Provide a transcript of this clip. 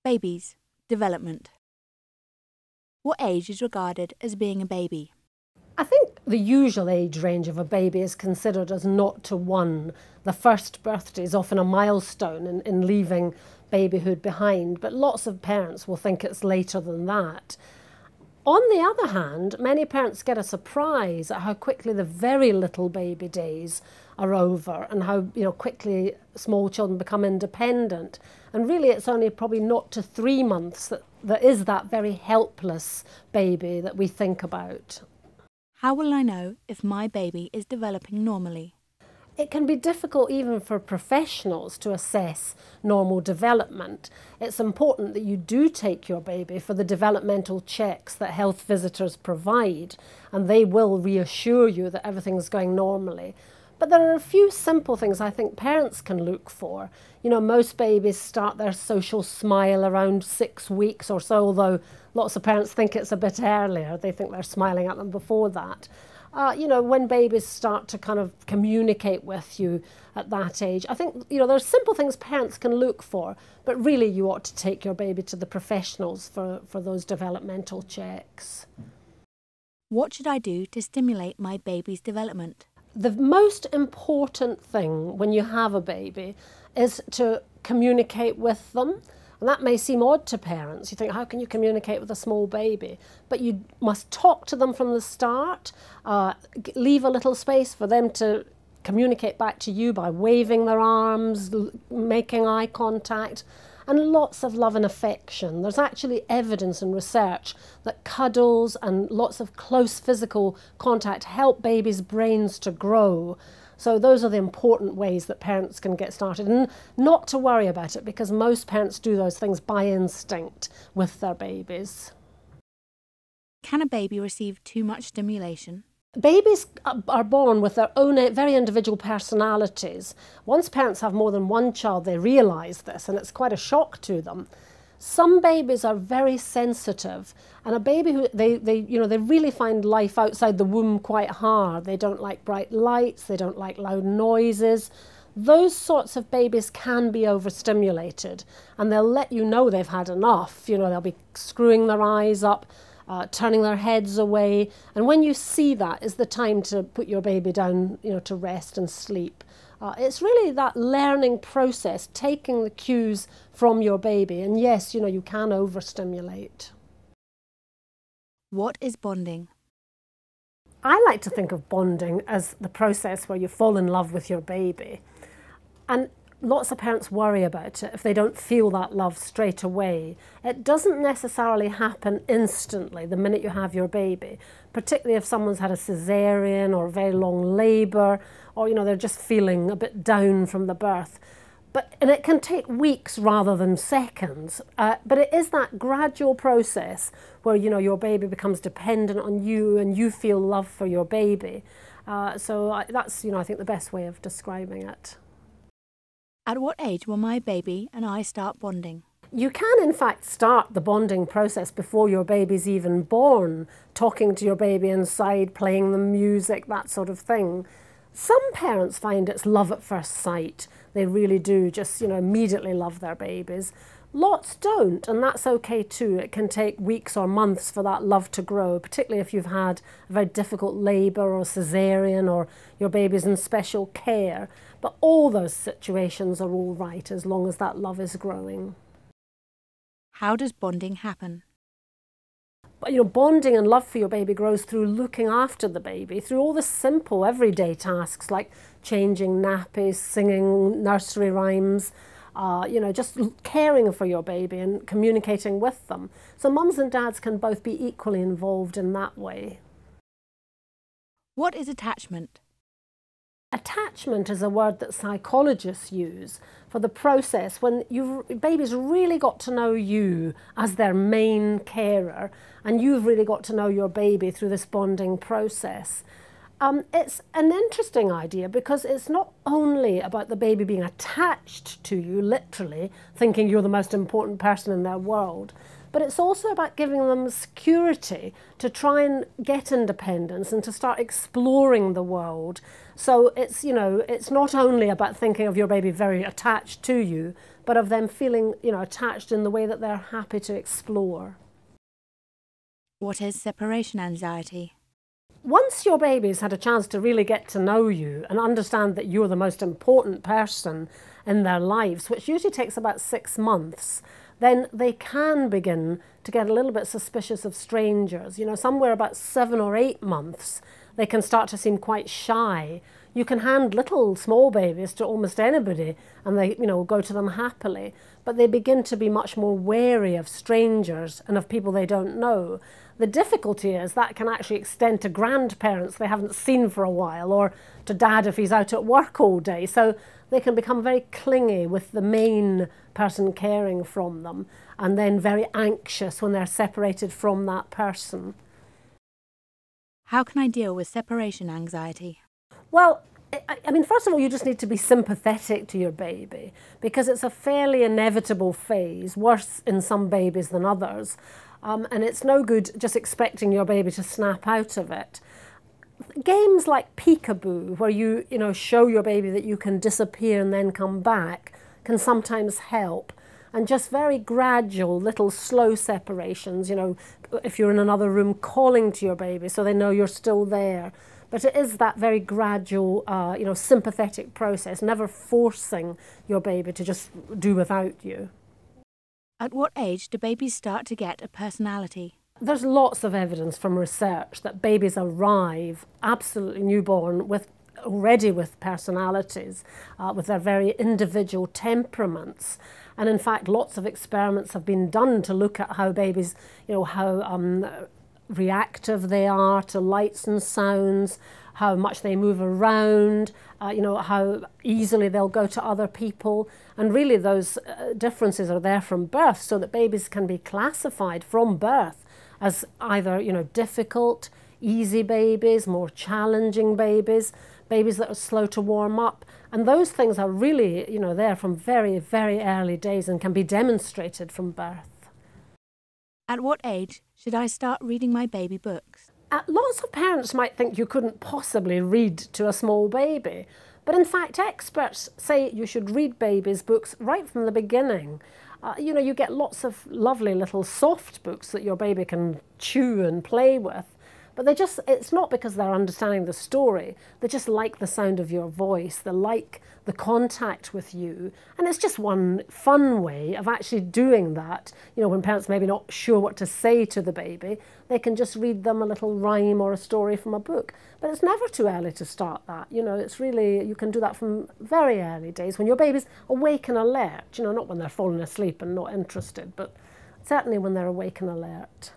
Babies. Development. What age is regarded as being a baby? I think the usual age range of a baby is considered as 0 to 1. The first birthday is often a milestone in leaving babyhood behind, but lots of parents will think it's later than that. On the other hand, many parents get a surprise at how quickly the very little baby days are over and how quickly small children become independent. And really it's only probably 0 to 3 months that is that very helpless baby that we think about. How will I know if my baby is developing normally? It can be difficult even for professionals to assess normal development. It's important that you do take your baby for the developmental checks that health visitors provide, and they will reassure you that everything's going normally. But there are a few simple things I think parents can look for. Most babies start their social smile around 6 weeks or so, although lots of parents think it's a bit earlier. They think they're smiling at them before that. When babies start to kind of communicate with you at that age, I think, there's simple things parents can look for, but really you ought to take your baby to the professionals for those developmental checks. What should I do to stimulate my baby's development? The most important thing when you have a baby is to communicate with them. And that may seem odd to parents. You think, how can you communicate with a small baby? But you must talk to them from the start, leave a little space for them to communicate back to you by waving their arms, making eye contact, and lots of love and affection. There's actually evidence and research that cuddles and lots of close physical contact help babies' brains to grow. So those are the important ways that parents can get started, and not to worry about it because most parents do those things by instinct with their babies. Can a baby receive too much stimulation? Babies are born with their own very individual personalities. Once parents have more than one child, they realise this, and it's quite a shock to them. Some babies are very sensitive, and a baby who they really find life outside the womb quite hard. They don't like bright lights, they don't like loud noises. Those sorts of babies can be overstimulated, and they'll let you know they've had enough. They'll be screwing their eyes up, turning their heads away, and when you see that is the time to put your baby down, to rest and sleep. It's really that learning process, taking the cues from your baby, and yes, you can overstimulate. What is bonding? I like to think of bonding as the process where you fall in love with your baby, and lots of parents worry about it if they don't feel that love straight away. It doesn't necessarily happen instantly the minute you have your baby, particularly if someone's had a cesarean or a very long labour, or they're just feeling a bit down from the birth. And it can take weeks rather than seconds, but it is that gradual process where your baby becomes dependent on you and you feel love for your baby. So that's I think the best way of describing it. At what age will my baby and I start bonding? You can in fact start the bonding process before your baby's even born, talking to your baby inside, playing the music, that sort of thing. Some parents find it's love at first sight. They really do just immediately love their babies. Lots don't, and that's okay too. It can take weeks or months for that love to grow, particularly if you've had a very difficult labour or cesarean or your baby's in special care. But all those situations are all right as long as that love is growing. How does bonding happen? But bonding and love for your baby grows through looking after the baby, through all the simple everyday tasks like changing nappies, singing nursery rhymes, just caring for your baby and communicating with them. So mums and dads can both be equally involved in that way. What is attachment? Attachment is a word that psychologists use for the process when baby's really got to know you as their main carer, and you've really got to know your baby through this bonding process. It's an interesting idea because it's not only about the baby being attached to you, literally, thinking you're the most important person in their world, but it's also about giving them security to try and get independence and to start exploring the world. So it's not only about thinking of your baby very attached to you, but of them feeling, attached in the way that they're happy to explore. What is separation anxiety? Once your baby's had a chance to really get to know you and understand that you're the most important person in their lives, which usually takes about 6 months, then they can begin to get a little bit suspicious of strangers. Somewhere about 7 or 8 months, they can start to seem quite shy. You can hand little small babies to almost anybody and they, go to them happily, but they begin to be much more wary of strangers and of people they don't know. The difficulty is that can actually extend to grandparents they haven't seen for a while, or to dad if he's out at work all day. So they can become very clingy with the main person caring from them, and then very anxious when they're separated from that person. How can I deal with separation anxiety? Well, first of all, you just need to be sympathetic to your baby, because it's a fairly inevitable phase, worse in some babies than others. And it's no good just expecting your baby to snap out of it. Games like peekaboo, where you show your baby that you can disappear and then come back, can sometimes help. And just very gradual, little slow separations, if you're in another room, calling to your baby so they know you're still there. But it is that very gradual, sympathetic process, never forcing your baby to just do without you. At what age do babies start to get a personality? There's lots of evidence from research that babies arrive absolutely newborn already with personalities, with their very individual temperaments. And in fact, lots of experiments have been done to look at how babies, how reactive they are to lights and sounds, how much they move around, how easily they'll go to other people. And really those differences are there from birth, so that babies can be classified from birth as either, difficult, easy babies, more challenging babies, babies that are slow to warm up. And those things are really, there from very, very early days and can be demonstrated from birth. At what age should I start reading my baby books? Lots of parents might think you couldn't possibly read to a small baby, but in fact experts say you should read babies' books right from the beginning. You get lots of lovely little soft books that your baby can chew and play with, but it's not because they're understanding the story. They just like the sound of your voice, they like the contact with you, and it's just one fun way of actually doing that. When parents maybe not sure what to say to the baby, they can just read them a little rhyme or a story from a book. But it's never too early to start that. It's really, you can do that from very early days when your baby's awake and alert, not when they're falling asleep and not interested, but certainly when they're awake and alert.